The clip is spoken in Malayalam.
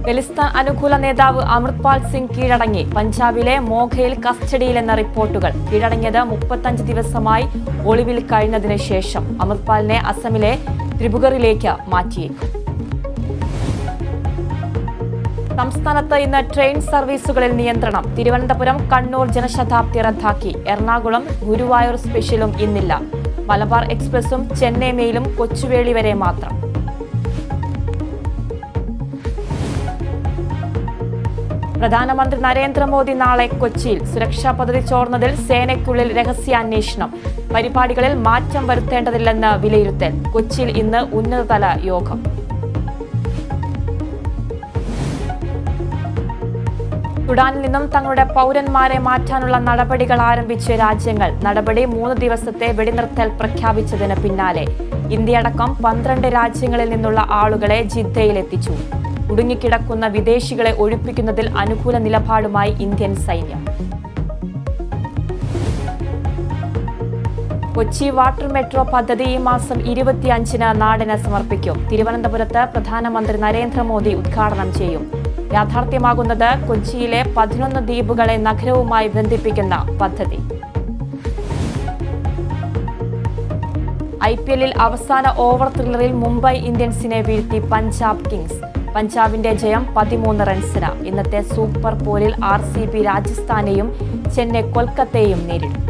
ഖലിസ്ഥാൻ അനുകൂല നേതാവ് അമൃത്പാൽ സിംഗ് കീഴടങ്ങി. പഞ്ചാബിലെ മോഘയിൽ കസ്റ്റഡിയിലെന്ന റിപ്പോർട്ടുകൾ. കീഴടങ്ങിയത് 35 ദിവസമായി ഒളിവിൽ കഴിഞ്ഞതിന് ശേഷം. അമൃത്പാലിനെ അസമിലെ ത്രിപുരയിലേക്ക് മാറ്റിയേക്കും. സംസ്ഥാനത്ത് ഇന്ന് ട്രെയിൻ സർവീസുകളിൽ നിയന്ത്രണം. തിരുവനന്തപുരം കണ്ണൂർ ജനശതാബ്ദി റദ്ദാക്കി. എറണാകുളം ഗുരുവായൂർ സ്പെഷ്യലും ഇന്നില്ല. മലബാർ എക്സ്പ്രസും ചെന്നൈ മെയിലും കൊച്ചുവേളി വരെ മാത്രം. പ്രധാനമന്ത്രി നരേന്ദ്രമോദി നാളെ കൊച്ചിയിൽ. സുരക്ഷാ പദ്ധതി ചോർന്നതിൽ സേനയ്ക്കുള്ളിൽ രഹസ്യാന്വേഷണം. പരിപാടികളിൽ മാറ്റം വരുത്തേണ്ടതില്ലെന്ന് വിലയിരുത്തൽ. കൊച്ചിയിൽ ഇന്ന് ഉന്നതതല യോഗം. സുഡാനിൽ നിന്നും തങ്ങളുടെ പൗരന്മാരെ മാറ്റാനുള്ള നടപടികൾ ആരംഭിച്ച രാജ്യങ്ങൾ. നടപടി 3 ദിവസത്തെ വെടിനിർത്തൽ പ്രഖ്യാപിച്ചതിന് പിന്നാലെ ഇന്ത്യയടക്കം 12 രാജ്യങ്ങളിൽ നിന്നുള്ള ആളുകളെ ജിദ്ദയിലെത്തിച്ചു. കുടുങ്ങിക്കിടക്കുന്ന വിദേശികളെ ഒഴിപ്പിക്കുന്നതിൽ അനുകൂല നിലപാടുമായി ഇന്ത്യൻ സൈന്യം. കൊച്ചി വാട്ടർ മെട്രോ പദ്ധതി ഈ മാസം 25-ന് നാടിന് സമർപ്പിക്കും. തിരുവനന്തപുരത്ത് പ്രധാനമന്ത്രി നരേന്ദ്രമോദി ഉദ്ഘാടനം ചെയ്യും. യാഥാർത്ഥ്യമാകുന്നത് കൊച്ചിയിലെ 11 ദ്വീപുകളെ നഗരവുമായി ബന്ധിപ്പിക്കുന്ന പദ്ധതി. IPL-ൽ അവസാന ഓവർ ത്രില്ലറിൽ മുംബൈ ഇന്ത്യൻസിനെ വീഴ്ത്തി പഞ്ചാബ് കിങ്സ്. പഞ്ചാബിന്റെ ജയം 13 റൺസിന്. ഇന്നത്തെ സൂപ്പർ പോരിൽ RCB രാജസ്ഥാനെയും ചെന്നൈ കൊൽക്കത്തയെയും നേരിടും.